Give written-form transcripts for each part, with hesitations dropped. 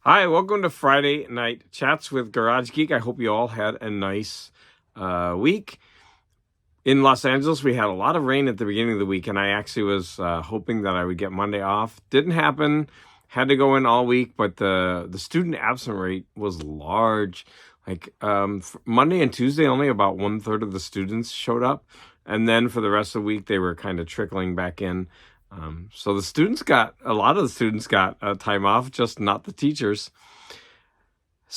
Hi, welcome to Friday Night Chats with Garage Geek. I hope you all had a nice week. In Los Angeles, we had a lot of rain at the beginning of the week, and I actually was hoping that I would get Monday off. Didn't happen. Had to go in all week, but the student absent rate was large. Monday and Tuesday, only about 1/3 of the students showed up, and then for the rest of the week, they were kind of trickling back in. So a lot of the students got time off, just not the teachers.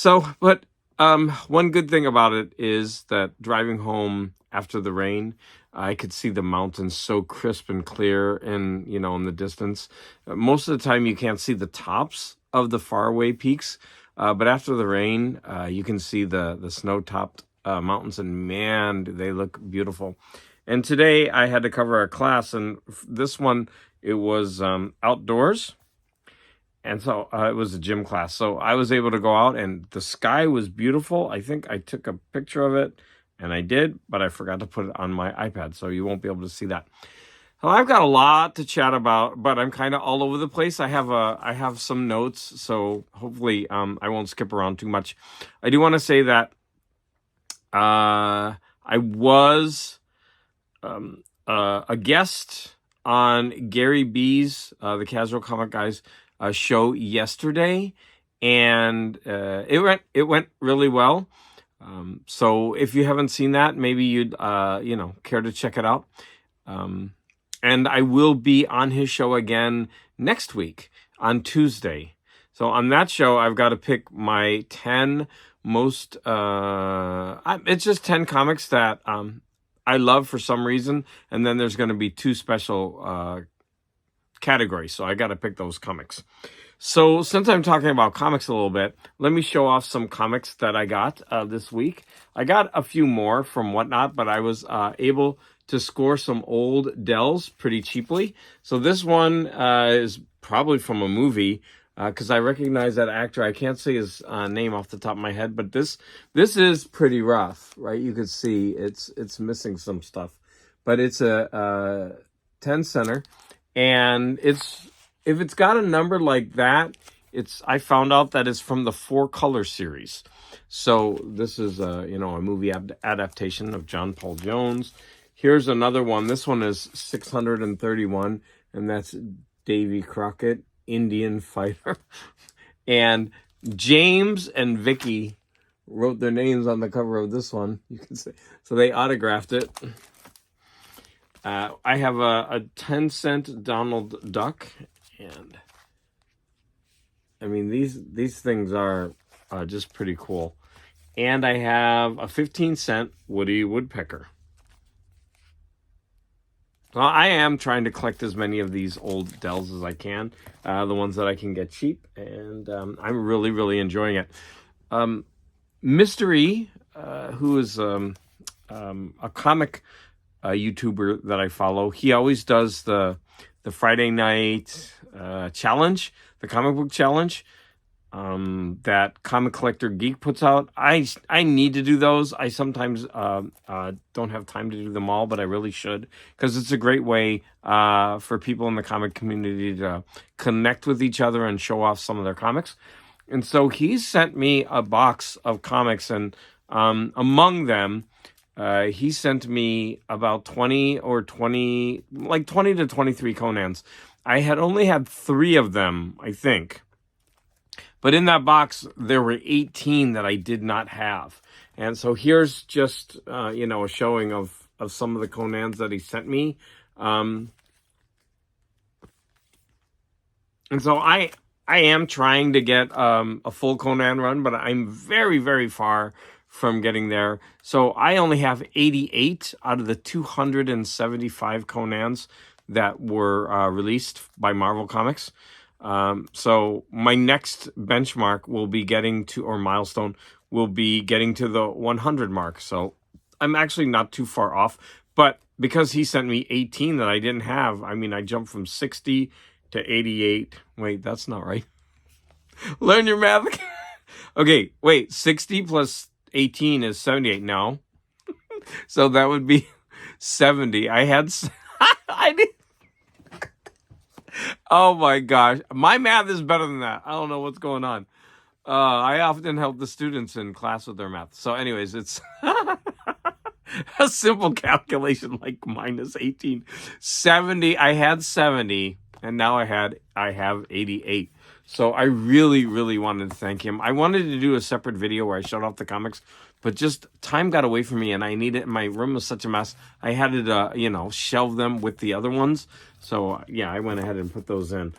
But one good thing about it is that driving home after the rain, I could see the mountains so crisp and clear in the distance. Most of the time you can't see the tops of the faraway peaks, but after the rain, you can see the snow-topped mountains, and man, do they look beautiful. And today I had to cover a class, and this one, it was outdoors. And so it was a gym class. So I was able to go out, and the sky was beautiful. I think I took a picture of it, and I did, but I forgot to put it on my iPad, so you won't be able to see that. Well, I've got a lot to chat about, but I'm kind of all over the place. I have some notes, so hopefully I won't skip around too much. I do want to say that I was a guest on Gary B's the Casual Comic Guys show yesterday, and it went really well. So if you haven't seen that, maybe you'd care to check it out. And I will be on his show again next week on Tuesday. So on that show, I've got to pick my 10 most. It's just 10 comics that I love for some reason, and then there's going to be 2 special categories, so I got to pick those comics. So since I'm talking about comics a little bit, let me show off some comics that I got this week. I got a few more from Whatnot, but I was able to score some old Dells pretty cheaply. So this one is probably from a movie, because I recognize that actor. I can't say his name off the top of my head, but this is pretty rough, right? You could see it's missing some stuff, but it's a 10 center. And if it's got a number like that, I found out that it's from the 4-Color series. So this is a movie adaptation of John Paul Jones. Here's another one. This one is 631, and that's Davy Crockett, Indian fighter. And James and Vicky wrote their names on the cover of this one. You can see, so they autographed it. I have a 10-cent Donald Duck, and I mean these things are just pretty cool. And I have a 15-cent Woody Woodpecker. Well, I am trying to collect as many of these old Dells as I can, the ones that I can get cheap, and I'm really, really enjoying it. Mystery, who is a comic YouTuber that I follow, he always does the Friday night challenge, the comic book challenge that Comic Collector Geek puts out. I need to do those. I sometimes don't have time to do them all, but I really should, because it's a great way for people in the comic community to connect with each other and show off some of their comics. And so he sent me a box of comics, and among them, he sent me about 20 to 23 Conans. I had only had 3 of them, I think. But in that box, there were 18 that I did not have. And so here's just, a showing of some of the Conans that he sent me. And so I am trying to get a full Conan run, but I'm very, very far from getting there. So I only have 88 out of the 275 Conans that were released by Marvel Comics. So my next benchmark will be getting to, or milestone, will be getting to the 100 mark. So I'm actually not too far off. But because he sent me 18 that I didn't have, I mean, I jumped from 60 to 88. Wait, that's not right. Learn your math. Okay, wait, 60 plus 18 is 78 now. So that would be 70. I did. Oh my gosh. My math is better than that. I don't know what's going on. I often help the students in class with their math. So, anyways, it's a simple calculation like minus 18. 70. I had 70, and now I have 88. So I really, really wanted to thank him. I wanted to do a separate video where I showed off the comics, but just time got away from me, and I needed. My room was such a mess. I had to, shelve them with the other ones. So yeah, I went ahead and put those in.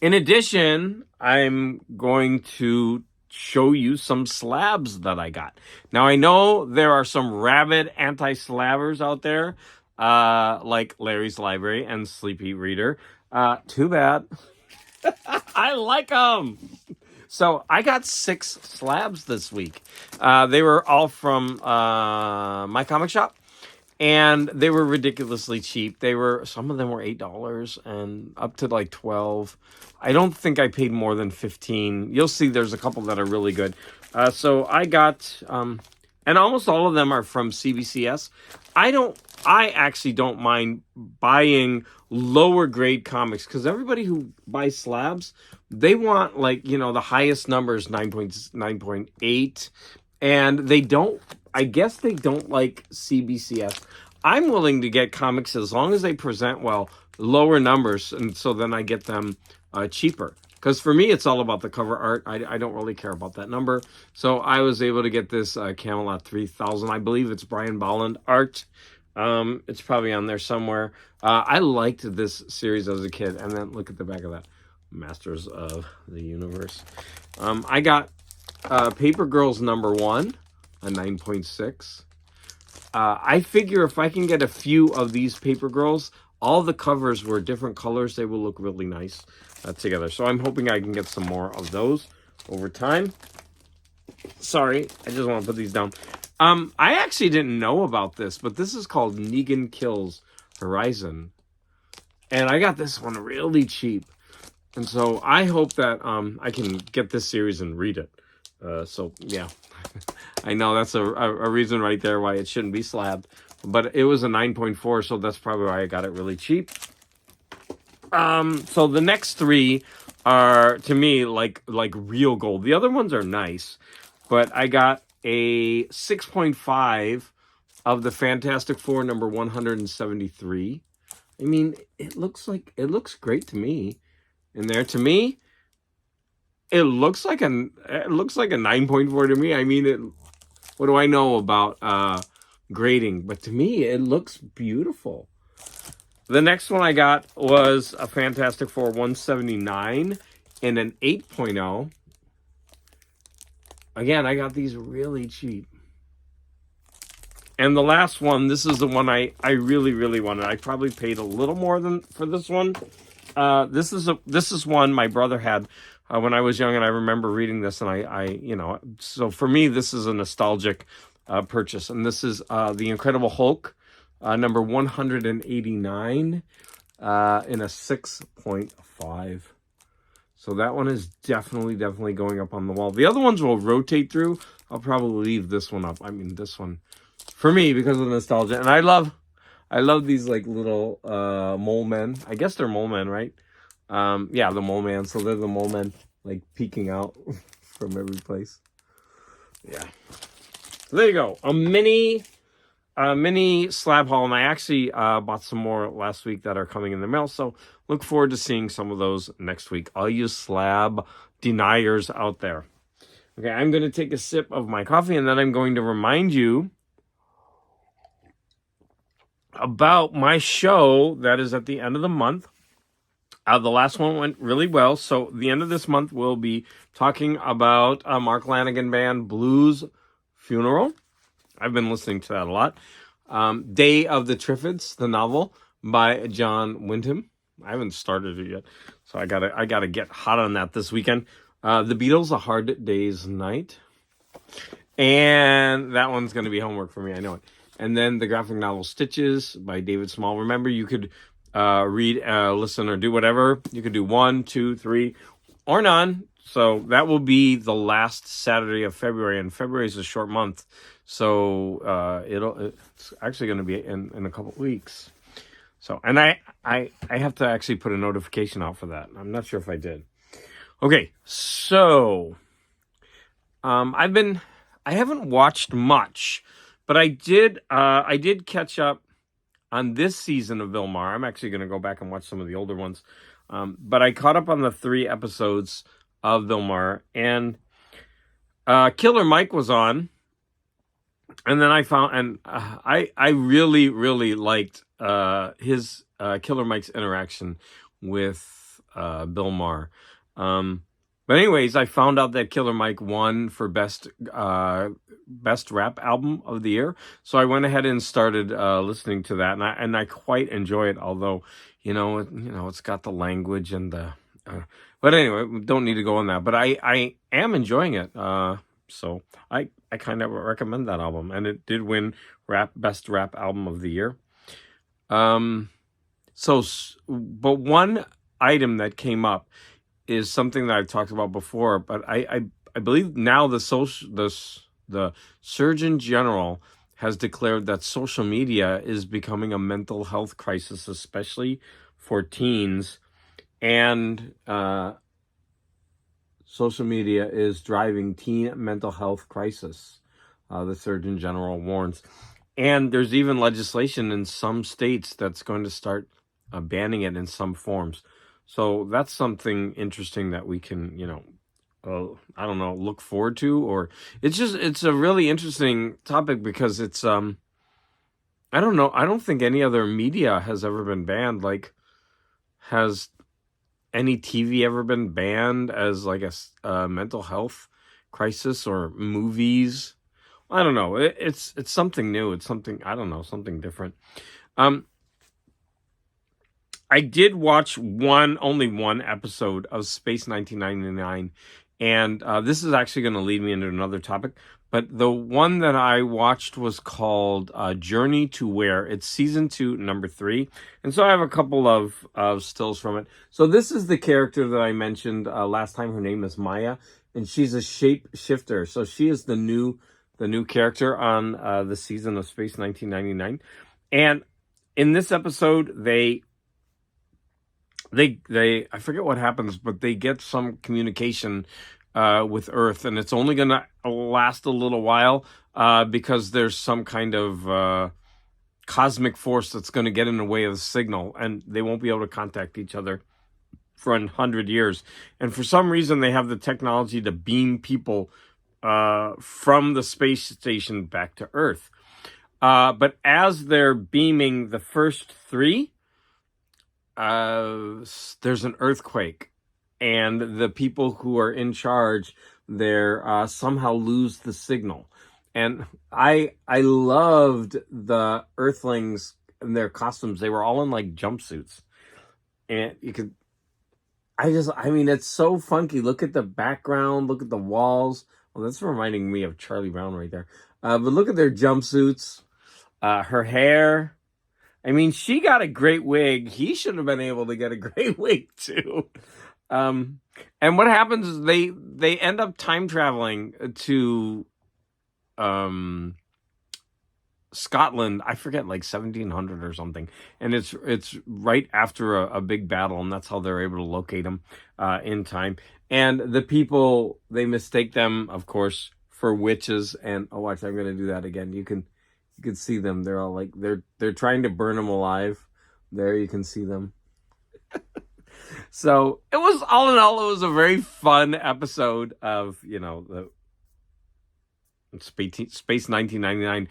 In addition, I'm going to show you some slabs that I got. Now, I know there are some rabid anti-slabbers out there, like Larry's Library and Sleepy Reader. Too bad. I like them. So I got 6 slabs this week. They were all from my comic shop. And they were ridiculously cheap. Some of them were $8 and up to like 12. I don't think I paid more than 15. You'll see there's a couple that are really good. So I got, and almost all of them are from CBCS. I actually don't mind buying lower grade comics because everybody who buys slabs, they want the highest numbers, 9.8. And I guess they don't like CBCS. I'm willing to get comics as long as they present well, lower numbers, and so then I get them cheaper. Because for me, it's all about the cover art. I don't really care about that number. So I was able to get this Camelot 3000. I believe it's Brian Bolland art. It's probably on there somewhere. I liked this series as a kid. And then look at the back of that. Masters of the Universe. I got Paper Girls #1. A 9.6. I figure if I can get a few of these Paper Girls, all the covers were different colors, they will look really nice together. So I'm hoping I can get some more of those over time. Sorry, I just want to put these down. I actually didn't know about this, but this is called Negan Kills Horizon. And I got this one really cheap. And so I hope that I can get this series and read it. So, yeah. I know that's a reason right there why it shouldn't be slabbed. But it was a 9.4, so that's probably why I got it really cheap. So the next 3 are, to me, like real gold. The other ones are nice. But I got a 6.5 of the Fantastic Four number 173. I mean, it looks great to me. In there, to me, it looks like a 9.4 to me. I mean, what do I know about grading? But to me, it looks beautiful. The next one I got was a Fantastic Four 179 in an 8.0. Again, I got these really cheap. And the last one, this is the one I really, really wanted. I probably paid a little more than for this one. This is one my brother had when I was young, and I remember reading this, and so for me, this is a nostalgic purchase, and this is the Incredible Hulk, number 189, in a 6.5. So that one is definitely going up on the wall. The other ones will rotate through. I'll probably leave this one up. I mean, this one, for me, because of the nostalgia, and I love these like little mole men. I guess they're mole men, right? Yeah, the mole man. So they're the mole men, like peeking out from every place. Yeah. So there you go. A mini slab haul, and I actually bought some more last week that are coming in the mail. So look forward to seeing some of those next week. All you slab deniers out there. Okay, I'm going to take a sip of my coffee, and then I'm going to remind you about my show that is at the end of the month. The last one went really well. So the end of this month, we'll be talking about Mark Lanigan Band Blues Funeral. I've been listening to that a lot. Day of the Triffids, the novel by John Wyndham. I haven't started it yet, so I gotta get hot on that this weekend. The Beatles, A Hard Day's Night. And that one's going to be homework for me, I know it. And then the graphic novel Stitches by David Small. Remember, you could read, listen, or do whatever. You could do 1, 2, 3, or none. So that will be the last Saturday of February, and February is a short month. So it's actually going to be in a couple weeks. So, and I have to actually put a notification out for that. I'm not sure if I did. Okay, so I haven't watched much, but I did catch up on this season of Vilmar. I'm actually going to go back and watch some of the older ones, but I caught up on the 3 episodes of Vilmar, and Killer Mike was on, and then I found, and I really liked his Killer Mike's interaction with Bill Maher. But anyways, I found out that Killer Mike won for best rap album of the year, so I went ahead and started listening to that, and I quite enjoy it. Although it's got the language and the, but anyway, we don't need to go on that. But I am enjoying it. So I kind of recommend that album, and it did win best rap album of the year. But one item that came up is something that I've talked about before, but I believe now the Surgeon General has declared that social media is becoming a mental health crisis, especially for teens, and social media is driving teen mental health crisis. The Surgeon General warns, and there's even legislation in some states that's going to start banning it in some forms. So that's something interesting that we can, I don't know, look forward to, or it's a really interesting topic because it's, I don't know. I don't think any other media has ever been banned. Like, has any TV ever been banned as like a mental health crisis, or movies? I don't know. It's something new. It's something, I don't know, something different. I did watch only one episode of Space 1999, and this is actually going to lead me into another topic. But the one that I watched was called Journey to Where. It's season 2, number 3, and so I have a couple of stills from it. So this is the character that I mentioned last time. Her name is Maya, and she's a shapeshifter. So she is the new character on the season of Space 1999, and in this episode they I forget what happens, but they get some communication with Earth, and it's only going to last a little while because there's some kind of cosmic force that's going to get in the way of the signal, and they won't be able to contact each other for 100 years. And for some reason, they have the technology to beam people from the space station back to Earth. But as they're beaming the first 3, there's an earthquake, and the people who are in charge there somehow lose the signal. And I loved the Earthlings and their costumes. They were all in like jumpsuits, and it's so funky. Look at the background, look at the walls. Well, that's reminding me of Charlie Brown right there. But look at their jumpsuits, her hair. I mean, she got a great wig. He should have been able to get a great wig too. And what happens is they end up time traveling to Scotland. I forget, like 1700 or something. And it's right after a big battle, and that's how they're able to locate them in time. And the people, they mistake them, of course, for witches. And oh, watch, I'm going to do that again. You can see them. They're all like, they're trying to burn them alive. There, you can see them. So it was, all in all, it was a very fun episode of, the Space 1999.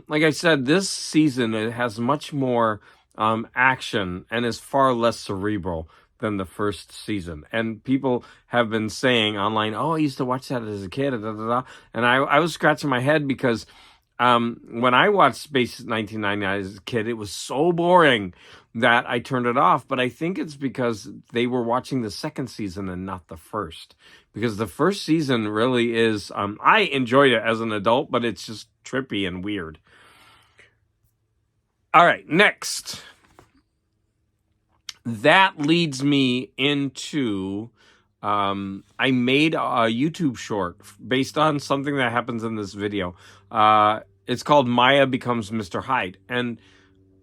Like I said, this season, it has much more action and is far less cerebral than the first season. And people have been saying online, oh, I used to watch that as a kid, and I was scratching my head because when I watched Space 1999 as a kid, it was so boring that I turned it off. But I think it's because they were watching the second season and not the first. Because the first season really is, I enjoyed it as an adult, but it's just trippy and weird. All right, next. That leads me into, I made a YouTube short based on something that happens in this video. It's called Maya Becomes Mr. Hyde. And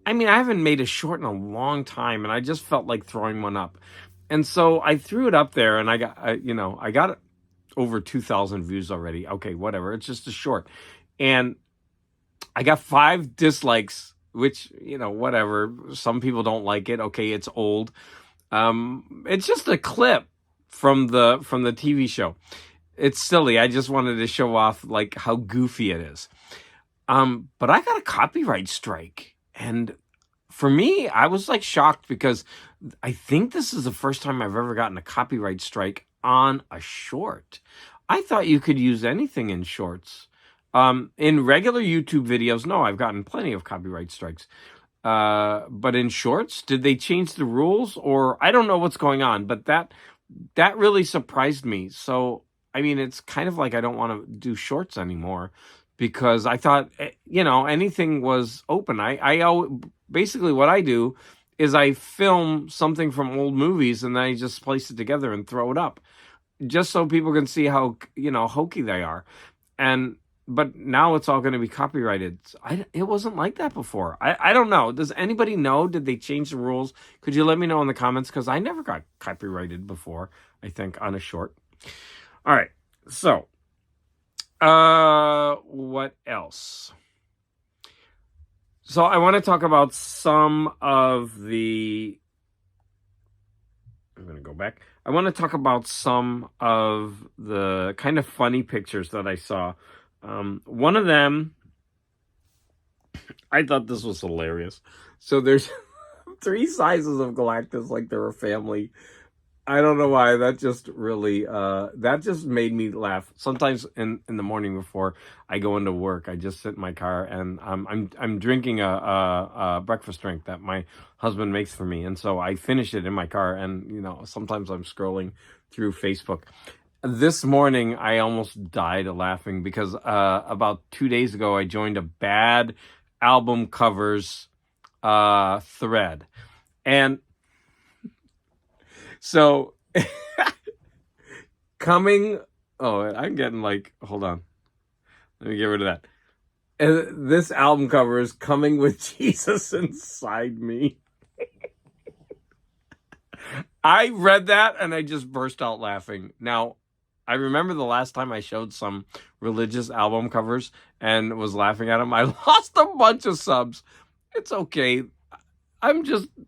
I mean, I haven't made a short in a long time, and I just felt like throwing one up. And so I threw it up there, and I got over 2,000 views already. Okay, whatever. It's just a short. And I got 5 dislikes, which, whatever. Some people don't like it. Okay, it's old. It's just a clip from the TV show. It's silly. I just wanted to show off like how goofy it is. But I got a copyright strike. And for me, I was like shocked because I think this is the first time I've ever gotten a copyright strike on a short. I thought you could use anything in shorts. In regular YouTube videos, no, I've gotten plenty of copyright strikes. But in shorts, did they change the rules, or I don't know what's going on, but that really surprised me. So, I mean, it's kind of like I don't want to do shorts anymore because I thought, anything was open. Basically what I do is I film something from old movies and then I just place it together and throw it up just so people can see how, hokey they are. But now it's all going to be copyrighted. It wasn't like that before. I don't know. Does anybody know? Did they change the rules? Could you let me know in the comments? Because I never got copyrighted before, I think, on a short. All right. So, what else? So I want to talk about some of the... I'm going to go back. I want to talk about some of the kind of funny pictures that I saw. One of them, I thought this was hilarious. So there's 3 sizes of Galactus like they're a family. I don't know why. That just really, that just made me laugh. Sometimes in the morning before I go into work, I just sit in my car and I'm drinking a breakfast drink that my husband makes for me. And so I finish it in my car and, sometimes I'm scrolling through Facebook. This morning, I almost died of laughing because about 2 days ago, I joined a bad album covers thread. And so, I'm getting like, hold on. Let me get rid of that. And this album cover is Coming with Jesus Inside Me. I read that and I just burst out laughing. Now, I remember the last time I showed some religious album covers and was laughing at them. I lost a bunch of subs. It's okay.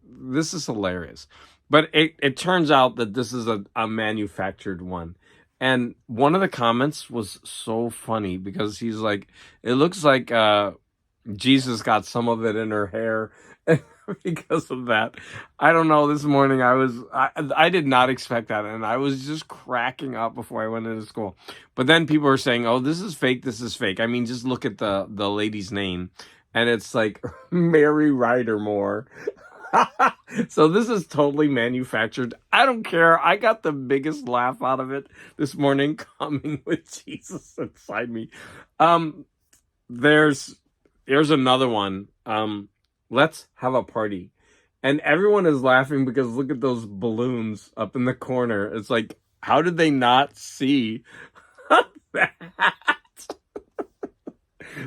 This is hilarious. But it turns out that this is a manufactured one. And one of the comments was so funny because he's like, it looks like Jesus got some of it in her hair because of that. I don't know. This morning I did not expect that, and I was just cracking up before I went into school. But then people are saying, "Oh, this is fake. This is fake." I mean, just look at the lady's name, and it's like Mary Ryder Moore. So this is totally manufactured. I don't care. I got the biggest laugh out of it this morning, Coming with Jesus Inside Me. There's another one. Let's Have a Party. And everyone is laughing because look at those balloons up in the corner. It's like, how did they not see that?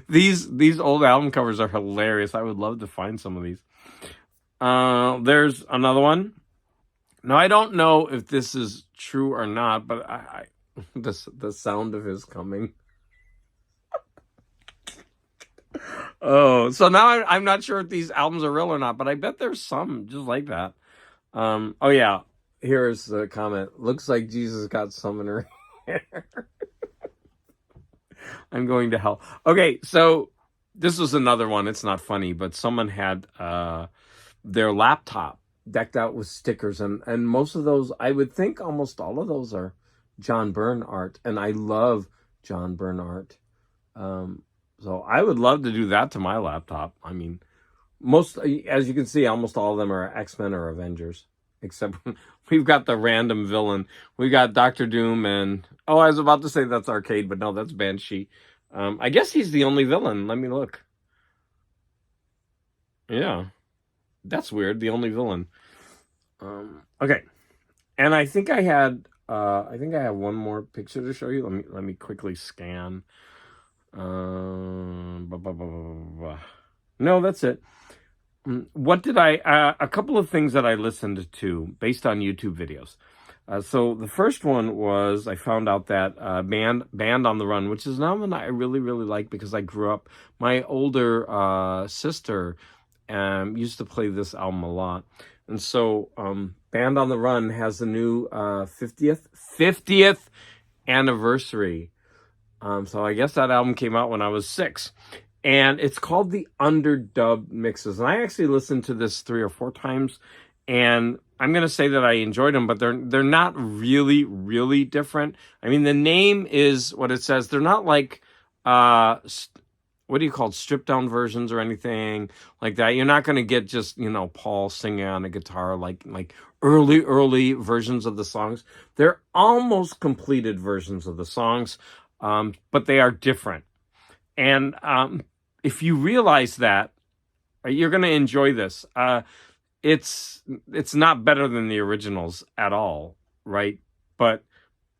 These old album covers are hilarious. I would love to find some of these. There's another one. Now, I don't know if this is true or not, but the sound of his coming. Oh, so now I'm not sure if these albums are real or not, but I bet there's some just like that. Oh yeah, here's the comment. Looks like Jesus got some in her hair. I'm going to hell. Okay, so this was another one. It's not funny, but someone had their laptop decked out with stickers, and most of those, I would think almost all of those are John Byrne art, and I love John Byrne art. So I would love to do that to my laptop. I mean, as you can see, almost all of them are X-Men or Avengers, except we've got the random villain. We got Doctor Doom and, I was about to say that's Arcade, but no, that's Banshee. I guess he's the only villain. Let me look. Yeah, that's weird. The only villain. Okay, and I think I have one more picture to show you. Let me quickly scan. No, that's it. what did I? A couple of things that I listened to based on YouTube videos. So the first one was I found out that Band on the Run, which is an album that I really really like because I grew up. My older sister used to play this album a lot, and so Band on the Run has a new 50th anniversary. So I guess that album came out when I was 6. And it's called the Underdub Mixes. And I actually listened to this 3 or 4 times, and I'm gonna say that I enjoyed them, but they're not really really different. I mean, the name is what it says. They're not like what do you call it, stripped down versions or anything like that. You're not gonna get just Paul singing on a guitar like early versions of the songs. They're almost completed versions of the songs, but they are different. And if you realize that, you're going to enjoy this. It's not better than the originals at all, right? But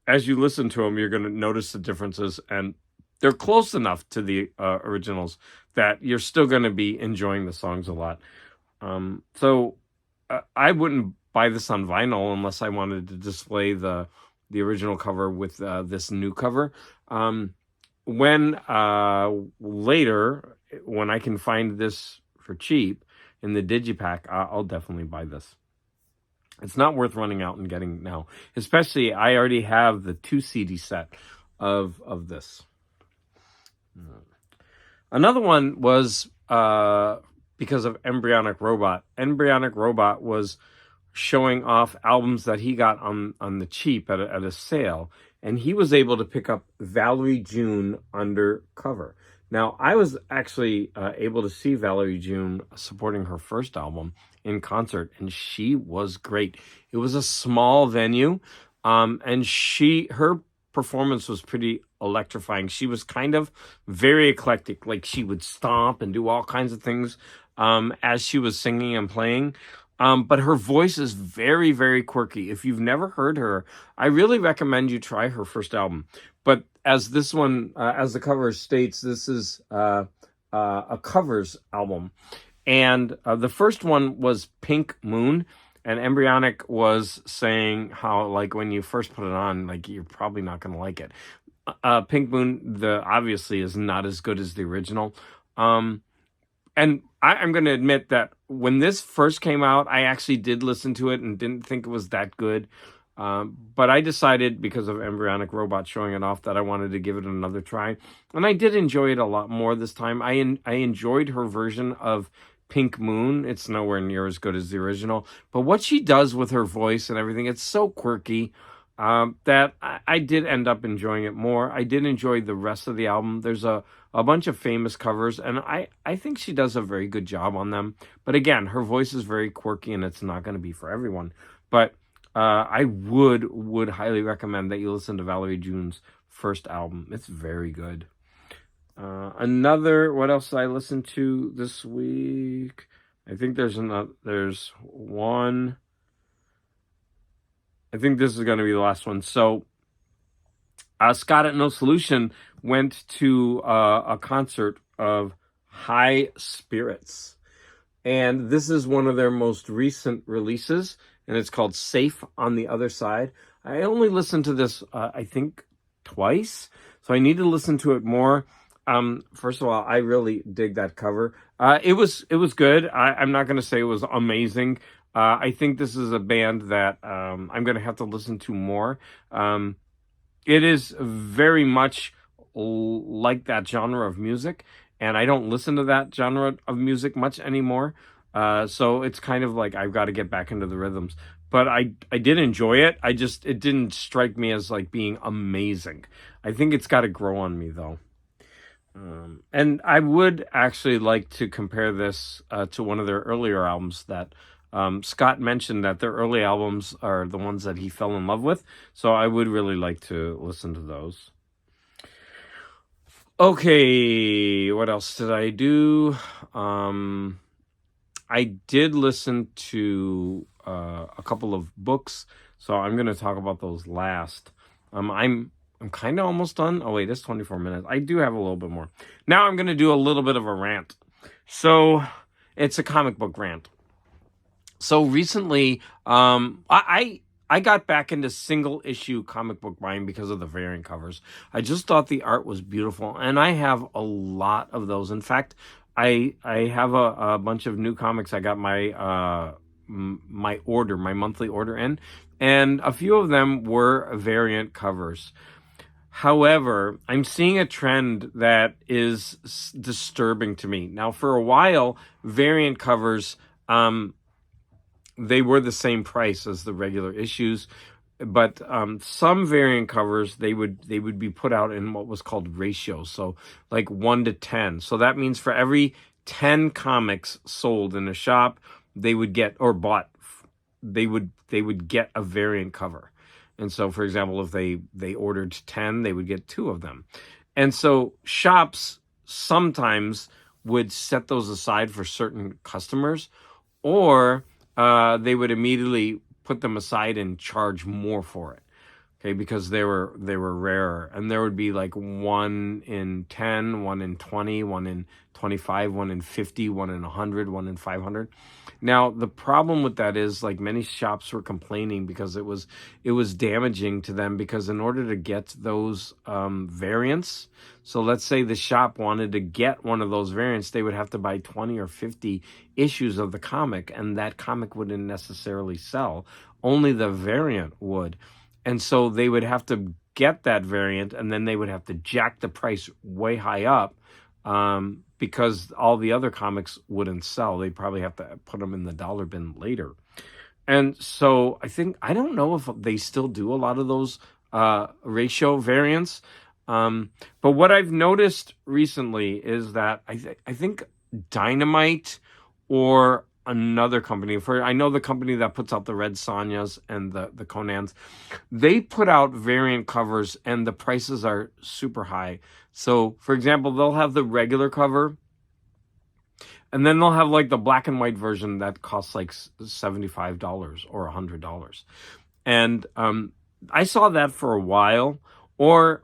as you listen to them, you're going to notice the differences, and they're close enough to the originals that you're still going to be enjoying the songs a lot. So I wouldn't buy this on vinyl unless I wanted to display the original cover with this new cover. When later, when I can find this for cheap in the digipack, I'll definitely buy this. It's not worth running out and getting now, especially I already have the 2 CD set of this. Another one was because of Embryonic Robot. Embryonic Robot was showing off albums that he got on the cheap at a sale, and he was able to pick up Valerie June undercover. Now, I was actually able to see Valerie June supporting her first album in concert, and she was great. It was a small venue, and her performance was pretty electrifying. She was kind of very eclectic. Like, she would stomp and do all kinds of things as she was singing and playing. But her voice is very, very quirky. If you've never heard her, I really recommend you try her first album. But as this one, as the cover states, this is a covers album. And the first one was Pink Moon. And Embryonic was saying how, like, when you first put it on, like, you're probably not going to like it. Pink Moon, obviously, is not as good as the original. And I'm going to admit that when this first came out, I actually did listen to it and didn't think it was that good. But I decided, because of Embryonic Robot showing it off, that I wanted to give it another try. And I did enjoy it a lot more this time. I enjoyed her version of Pink Moon. It's nowhere near as good as the original. But what she does with her voice and everything, it's so quirky that I did end up enjoying it more. I did enjoy the rest of the album. There's a bunch of famous covers, and I think she does a very good job on them. But again, her voice is very quirky, and it's not going to be for everyone. But I would highly recommend that you listen to Valerie June's first album. It's very good. What else did I listen to this week? I think there's one. I think this is going to be the last one. So, Scott at No Solution went to a concert of High Spirits. And this is one of their most recent releases, and it's called Safe on the Other Side. I only listened to this, I think, twice, so I need to listen to it more. First of all, I really dig that cover. It was good. I'm not going to say it was amazing. I think this is a band that I'm going to have to listen to more. It is very much like that genre of music, and I don't listen to that genre of music much anymore. So it's kind of like I've got to get back into the rhythms. But I did enjoy it. It didn't strike me as like being amazing. I think it's got to grow on me though. And I would actually like to compare this to one of their earlier albums that Scott mentioned, that their early albums are the ones that he fell in love with. So I would really like to listen to those. Okay, what else did I do? I did listen to a couple of books, so I'm going to talk about those last. I'm kind of almost done. Oh, wait, it's 24 minutes. I do have a little bit more. Now I'm going to do a little bit of a rant. So It's a comic book rant. So recently, I got back into single issue comic book buying because of the variant covers. I just thought the art was beautiful, and I have a lot of those. In fact, I have a bunch of new comics. I got my my monthly order in, and a few of them were variant covers. However, I'm seeing a trend that is disturbing to me. Now, for a while, variant covers, they were the same price as the regular issues, but some variant covers they would be put out in what was called ratios, so like 1 to 10. So that means for every 10 comics sold in a shop, they would get or bought, they would get a variant cover. And so, for example, if they ordered 10, they would get 2 of them. And so shops sometimes would set those aside for certain customers, or they would immediately put them aside and charge more for it. Okay, because they were rarer, and there would be like 1 in 10, 1 in 20, 1 in 25, 1 in 50, 1 in 100, 1 in 500. Now the problem with that is, like, many shops were complaining because it was damaging to them, because in order to get those variants, so let's say the shop wanted to get one of those variants, they would have to buy 20 or 50 issues of the comic, and that comic wouldn't necessarily sell. Only the variant would. And so they would have to get that variant, and then they would have to jack the price way high up, because all the other comics wouldn't sell. They'd probably have to put them in the dollar bin later. And so I don't know if they still do a lot of those ratio variants. But what I've noticed recently is that I think Dynamite or another company, I know the company that puts out the Red Sonjas and the Conans, they put out variant covers and the prices are super high. So, for example, they'll have the regular cover, and then they'll have like the black and white version that costs like $75 or $100. And I saw that for a while. Or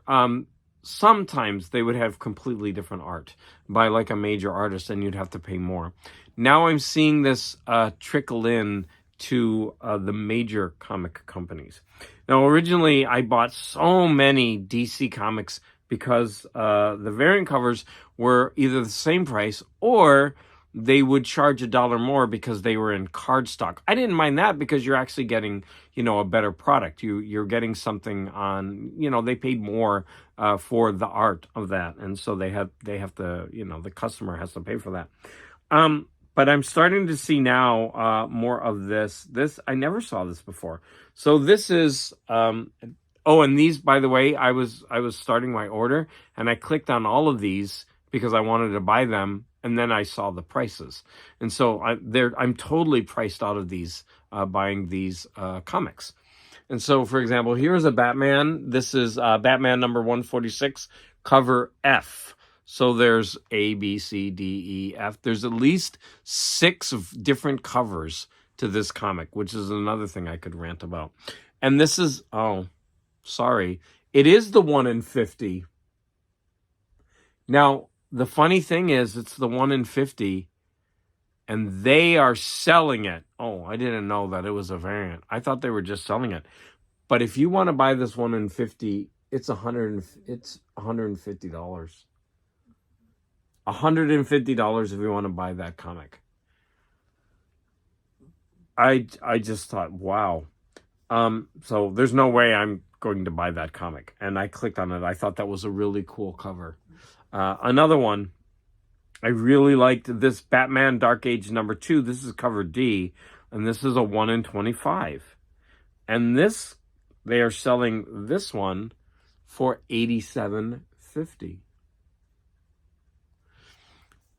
sometimes they would have completely different art by like a major artist, and you'd have to pay more. Now I'm seeing this trickle in to the major comic companies. Now, originally I bought so many DC comics because the variant covers were either the same price, or they would charge $1 more because they were in cardstock. I didn't mind that, because you're actually getting, a better product. You're getting something on, they paid more for the art of that, and so they have to, the customer has to pay for that. But I'm starting to see now more of this. I never saw this before. So this is and these, by the way, I was starting my order, and I clicked on all of these because I wanted to buy them, and then I saw the prices. And so I'm totally priced out of these buying these comics. And so, for example, here's a Batman. This is Batman number 146, cover F. So there's A, B, C, D, E, F. There's at least 6 different covers to this comic, which is another thing I could rant about. And this is, it is the 1 in 50. Now, the funny thing is, it's the 1 in 50, and they are selling it. Oh, I didn't know that it was a variant. I thought they were just selling it. But if you want to buy this 1 in 50, it's $150. $150 if you want to buy that comic. I just thought, wow. So there's no way I'm going to buy that comic. And I clicked on it. I thought that was a really cool cover. Another one, I really liked this Batman Dark Age number 2. This is cover D, and this is a 1 in 25. And they are selling this one for $87.50.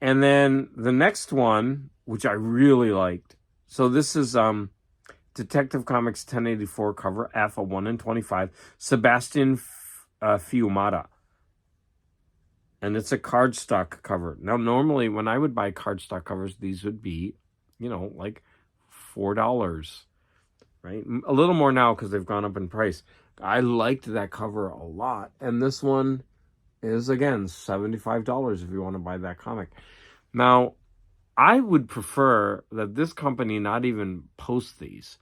And then the next one, which I really liked. So this is Detective Comics 1084 cover F, a 1 in 25, Sebastian Fiumata. And it's a cardstock cover. Now, normally when I would buy cardstock covers, these would be, like $4, right? A little more now because they've gone up in price. I liked that cover a lot. And this one is, again, $75 if you want to buy that comic. Now, I would prefer that this company not even post these.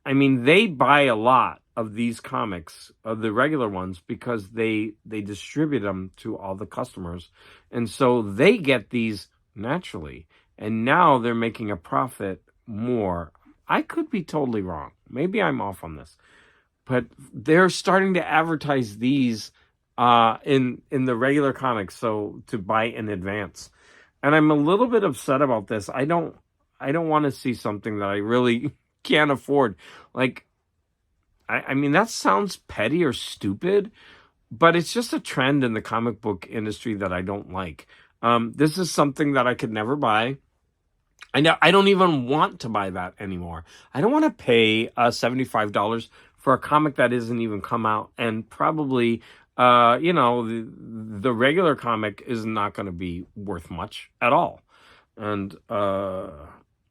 I mean, they buy a lot of these comics, of the regular ones, because they distribute them to all the customers, and so they get these naturally. And now they're making a profit more. I could be totally wrong. Maybe I'm off on this, but they're starting to advertise these in the regular comics, so to buy in advance. And I'm a little bit upset about this. I don't want to see something that I really can't afford. Like, I mean, that sounds petty or stupid, but it's just a trend in the comic book industry that I don't like. This is something that I could never buy. I don't even want to buy that anymore. I don't want to pay $75 for a comic that isn't even come out, and probably, the regular comic is not going to be worth much at all. And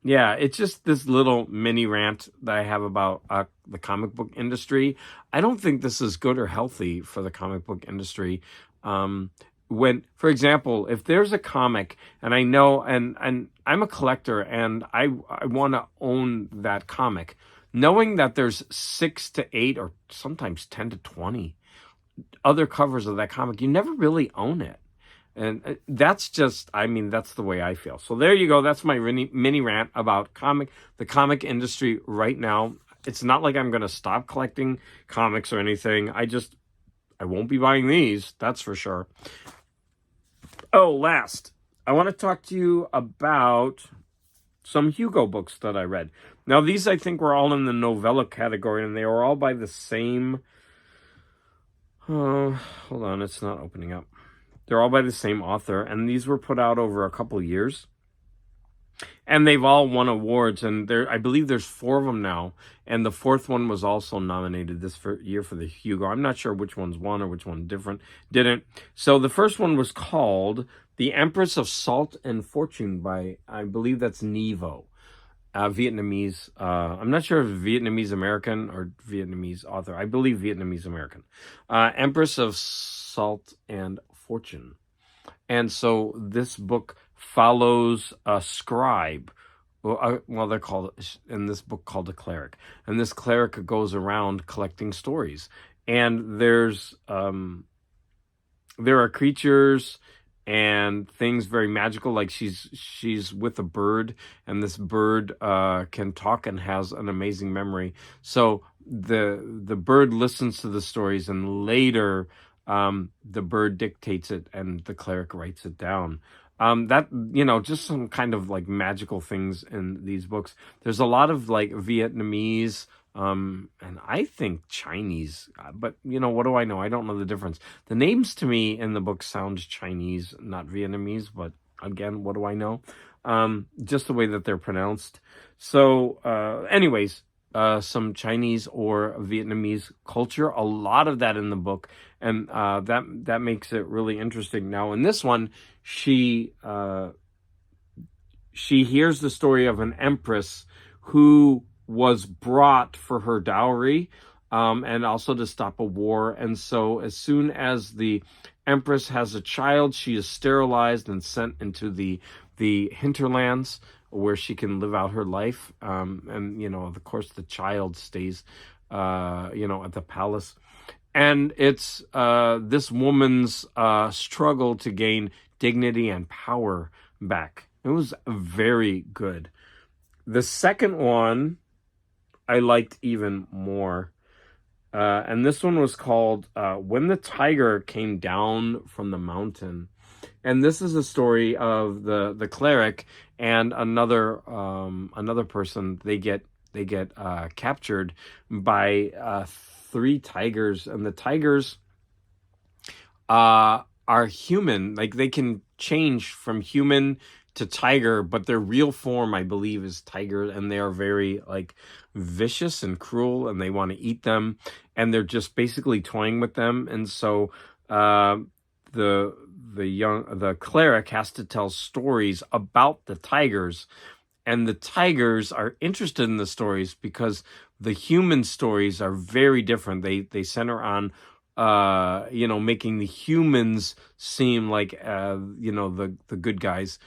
yeah, it's just this little mini rant that I have about the comic book industry. I don't think this is good or healthy for the comic book industry. Um, when, for example, if there's a comic and I know, and I'm a collector and I want to own that comic, knowing that there's 6 to 8 or sometimes 10 to 20 other covers of that comic, you never really own it. And that's just, I mean, that's the way I feel. So there you go. That's my mini rant about the comic industry right now. It's not like I'm going to stop collecting comics or anything. I won't be buying these. That's for sure. Oh, last, I want to talk to you about some Hugo books that I read. Now, these I think were all in the novella category, and they were all by the same. Hold on, it's not opening up. They're all by the same author, and these were put out over a couple years. And they've all won awards, and I believe there's 4 of them now, and the 4th one was also nominated this year for the Hugo. I'm not sure which one's won or which one didn't. So the first one was called The Empress of Salt and Fortune by, I believe that's Nevo, Vietnamese. I'm not sure if Vietnamese American or Vietnamese author. I believe Vietnamese American. Empress of Salt and Fortune. And so this book follows a scribe. Well, they're called in this book called a cleric. And this cleric goes around collecting stories. And there are creatures and things very magical, like she's with a bird, and this bird can talk and has an amazing memory. So the bird listens to the stories, and later the bird dictates it and the cleric writes it down. That, just some kind of like magical things in these books. There's a lot of like Vietnamese, and I think Chinese, but what do I know? I don't know the difference. The names to me in the book sound Chinese, not Vietnamese, but again, what do I know? Just the way that they're pronounced. So, anyways, some Chinese or Vietnamese culture, a lot of that in the book, and that makes it really interesting. Now, in this one, she hears the story of an empress who was brought for her dowry, and also to stop a war. And so as soon as the empress has a child, she is sterilized and sent into the hinterlands where she can live out her life. And, of course, the child stays, at the palace. And it's this woman's struggle to gain dignity and power back. It was very good. The second one I liked even more. And this one was called When the Tiger Came Down from the Mountain. And this is a story of the cleric and another person. They get captured by 3 tigers, and the tigers are human. Like, they can change from human to tiger, but their real form, I believe, is tiger, and they are very like vicious and cruel, and they want to eat them, and they're just basically toying with them. And so the cleric has to tell stories about the tigers, and the tigers are interested in the stories because the human stories are very different. They center on making the humans seem like the good guys.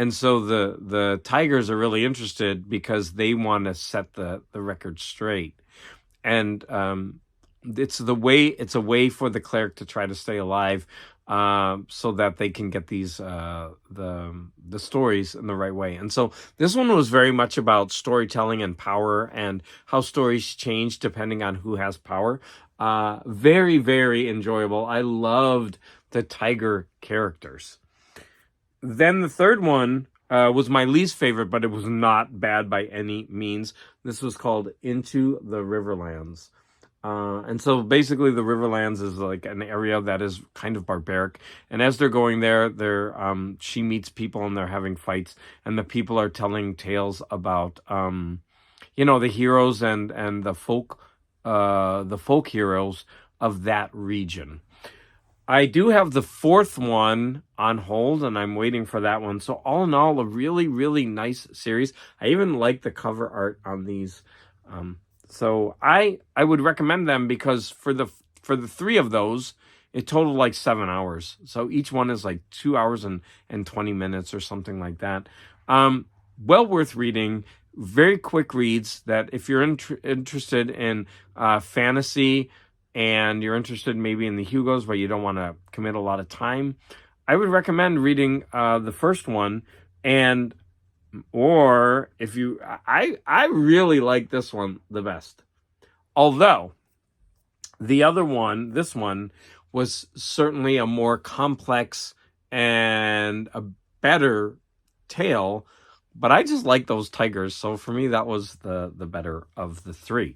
And so the Tigers are really interested because they want to set the record straight. And it's a way for the cleric to try to stay alive, so that they can get these the stories in the right way. And so this one was very much about storytelling and power and how stories change depending on who has power. Very, very enjoyable. I loved the tiger characters. Then the third one was my least favorite, but it was not bad by any means. This was called Into the Riverlands. And so basically the Riverlands is like an area that is kind of barbaric. And as they're going there, she meets people and they're having fights. And the people are telling tales about, the heroes and the folk heroes of that region. I do have the fourth one on hold, and I'm waiting for that one. So all in all, a really, really nice series. I even like the cover art on these. So I would recommend them because for the three of those, it totaled like 7 hours. So each one is like 2 hours and 20 minutes or something like that. Well worth reading. Very quick reads that if you're interested in fantasy and you're interested maybe in the Hugos, but you don't want to commit a lot of time, I would recommend reading the first one. Or if you, I really like this one the best. Although the other one, this one, was certainly a more complex and a better tale, but I just like those tigers. So for me, that was the better of the three.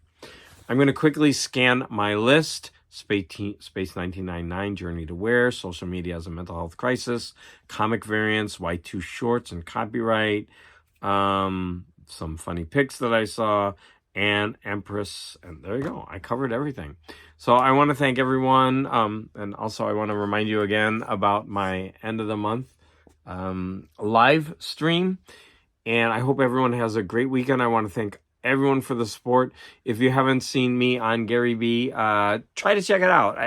I'm going to quickly scan my list. Space 1999, Journey to Where, Social Media as a Mental Health Crisis, Comic Variants, Y2 Shorts and Copyright, some funny pics that I saw, and Empress, and there you go. I covered everything. So I want to thank everyone, and also I want to remind you again about my end of the month live stream, and I hope everyone has a great weekend. I want to thank everyone for the support. If you haven't seen me on Gary B, try to check it out.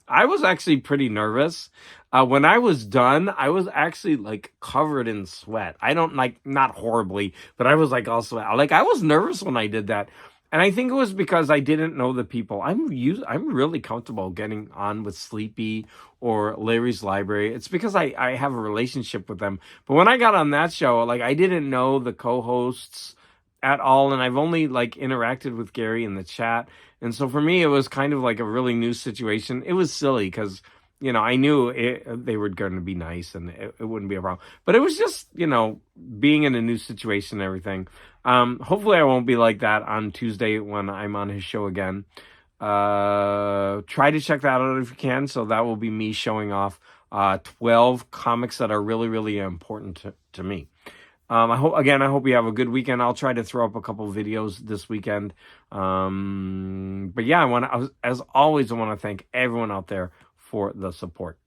I was actually pretty nervous. When I was done, I was actually like covered in sweat. I don't not horribly, but I was like also like I was nervous when I did that. And I think it was because I didn't know the people. I'm really comfortable getting on with Sleepy or Larry's Library. It's because I have a relationship with them. But when I got on that show, like I didn't know the co-hosts at all, and I've only like interacted with Gary in the chat, and so for me it was kind of like a really new situation. It was silly because I knew they were going to be nice and it wouldn't be a problem, but it was just being in a new situation and everything. Hopefully I won't be like that on Tuesday when I'm on his show again. Try to check that out if you can. So that will be me showing off 12 comics that are really, really important to me. I hope you have a good weekend. I'll try to throw up a couple videos this weekend. But yeah, as always, I want to thank everyone out there for the support.